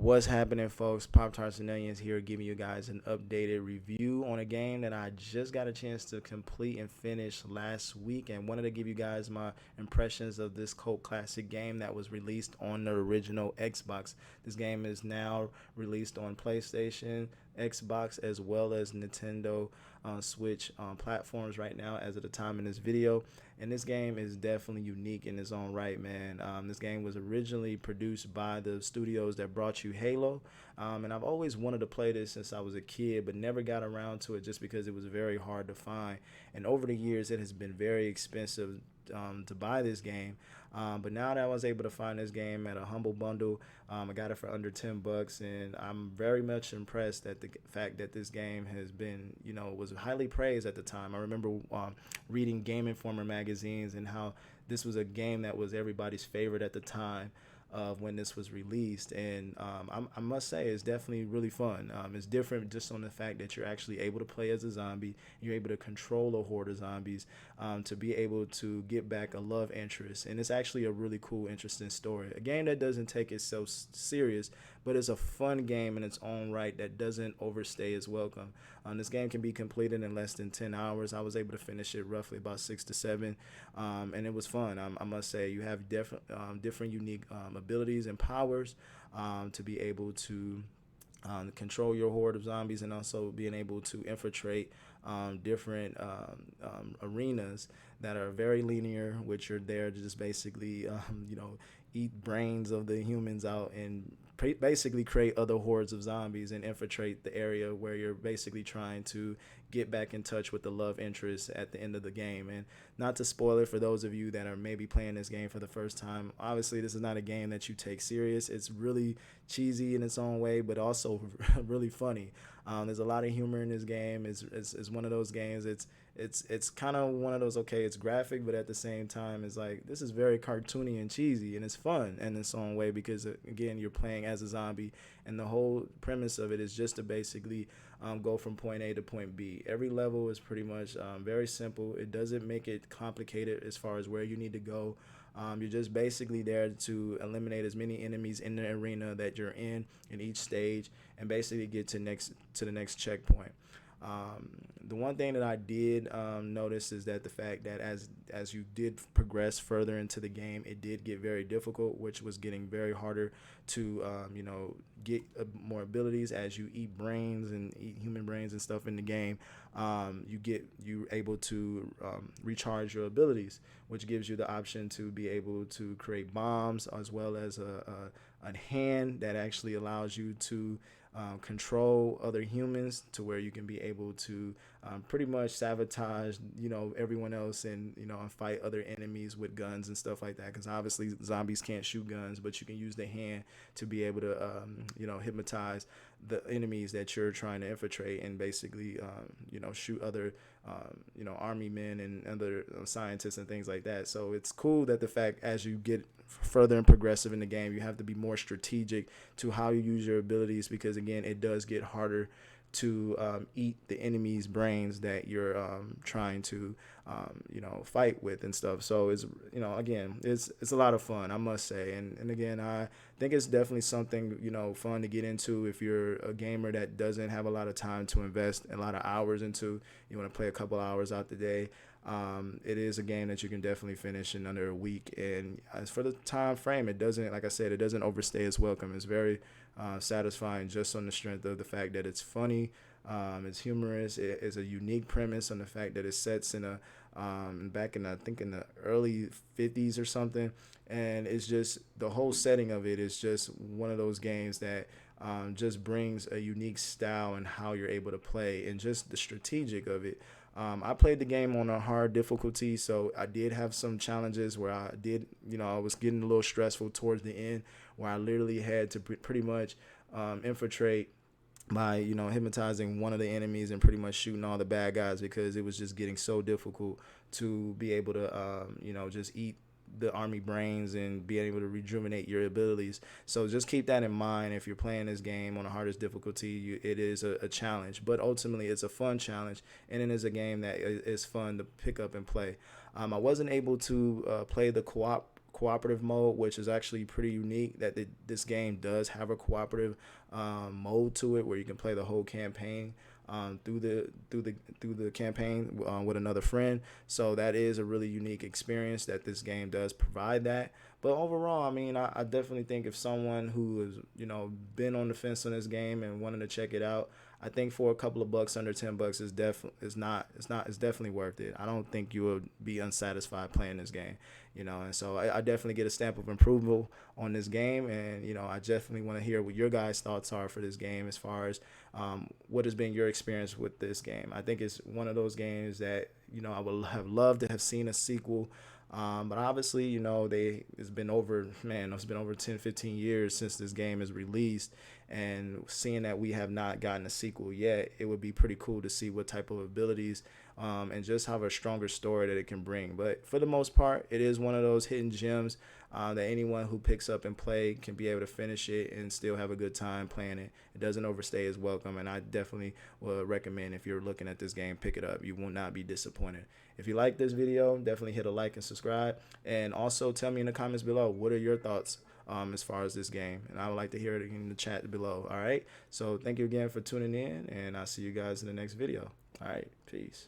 What's happening, folks? Pop Tarts and Onions here, giving you guys an updated review on a game that I just got a chance to complete and finish last week, and wanted to give you guys my impressions of this cult classic game that was released on the original Xbox. This game is now released on PlayStation, Xbox, as well as Nintendo Switch platforms right now as of the time in this video. And this game is definitely unique in its own right, man. This game was originally produced by the studios that brought you Halo, and I've always wanted to play this since I was a kid, but never got around to it just because it was very hard to find. And over the years, it has been very expensive to buy this game. But now that I was able to find this game at a humble bundle, I got it for under $10, and I'm very much impressed at the fact that this game has been, was highly praised at the time. I remember reading Game Informer magazines and how this was a game that was everybody's favorite at the time of when this was released, and I must say it's definitely really fun. It's different just on the fact that you're actually able to play as a zombie. You're able to control a horde of zombies, to be able to get back a love interest, and it's actually a really cool, interesting story. A game that doesn't take itself serious, but it's a fun game in its own right that doesn't overstay its welcome. This game can be completed in less than 10 hours. I was able to finish it roughly about 6 to 7, and it was fun. I must say, you have different unique abilities and powers to be able to control your horde of zombies, and also being able to infiltrate different arenas that are very linear, which are there to just basically eat brains of the humans out and basically create other hordes of zombies and infiltrate the area where you're basically trying to get back in touch with the love interest at the end of the game. And not to spoil it for those of you that are maybe playing this game for the first time, obviously this is not a game that you take serious. It's really cheesy in its own way, but also really funny. There's a lot of humor in this game. It's one of those games. It's kind of one of those, okay, it's graphic, but at the same time, it's like, this is very cartoony and cheesy, and it's fun in its own way because, again, you're playing as a zombie, and the whole premise of it is just to basically go from point A to point B. Every level is pretty much very simple. It doesn't make it complicated as far as where you need to go. You're just basically there to eliminate as many enemies in the arena that you're in each stage, and basically get to the next checkpoint. The one thing that I did notice is that the fact that as you did progress further into the game, it did get very difficult, which was getting very harder to get more abilities as you eat brains and eat human brains and stuff in the game. You're able to recharge your abilities, which gives you the option to be able to create bombs, as well as a hand that actually allows you to control other humans, to where you can be able to pretty much sabotage everyone else, and and fight other enemies with guns and stuff like that, because obviously zombies can't shoot guns, but you can use the hand to be able to hypnotize the enemies that you're trying to infiltrate, and basically shoot other army men and other scientists and things like that. So it's cool that the fact, as you get further and progressive in the game, you have to be more strategic to how you use your abilities, because again, it does get harder to eat the enemy's brains that you're trying to fight with and stuff. So it's again, it's a lot of fun, I must say. And again, I think it's definitely something fun to get into if you're a gamer that doesn't have a lot of time to invest a lot of hours into. You want to play a couple hours out the day. It is a game that you can definitely finish in under a week. And as for the time frame, it doesn't, like I said, it doesn't overstay its welcome. It's very satisfying just on the strength of the fact that it's funny, it's humorous, it is a unique premise on the fact that it sets in a back in, I think, in the early 50s or something, and it's just, the whole setting of it is just one of those games that just brings a unique style and how you're able to play, and just the strategic of it. I played the game on a hard difficulty, so I did have some challenges where I was getting a little stressful towards the end, where I literally had to pretty much infiltrate by hypnotizing one of the enemies and pretty much shooting all the bad guys, because it was just getting so difficult to be able to just eat the army brains and be able to rejuvenate your abilities. So just keep that in mind if you're playing this game on the hardest difficulty. It is a challenge, but ultimately it's a fun challenge, and it is a game that is fun to pick up and play. I wasn't able to play the cooperative mode, which is actually pretty unique. That this game does have a cooperative mode to it, where you can play the whole campaign through the campaign with another friend. So that is a really unique experience that this game does provide that. But overall, I mean, I definitely think if someone who has, been on the fence on this game and wanted to check it out, I think for a couple of bucks, under $10 is definitely worth it. I don't think you would be unsatisfied playing this game, and so I definitely get a stamp of approval on this game. And I definitely want to hear what your guys' thoughts are for this game, as far as what has been your experience with this game. I think it's one of those games that I would have loved to have seen a sequel. But obviously, it's been over 10, 15 years since this game is released, and seeing that we have not gotten a sequel yet, it would be pretty cool to see what type of abilities and just have a stronger story that it can bring. But for the most part, it is one of those hidden gems that anyone who picks up and play can be able to finish it and still have a good time playing it. It doesn't overstay its welcome, and I definitely would recommend, if you're looking at this game, pick it up. You will not be disappointed. If you like this video, definitely hit a like and subscribe, and also tell me in the comments below, what are your thoughts as far as this game, and I would like to hear it in the chat below. All right, so thank you again for tuning in, and I'll see you guys in the next video. All right, peace.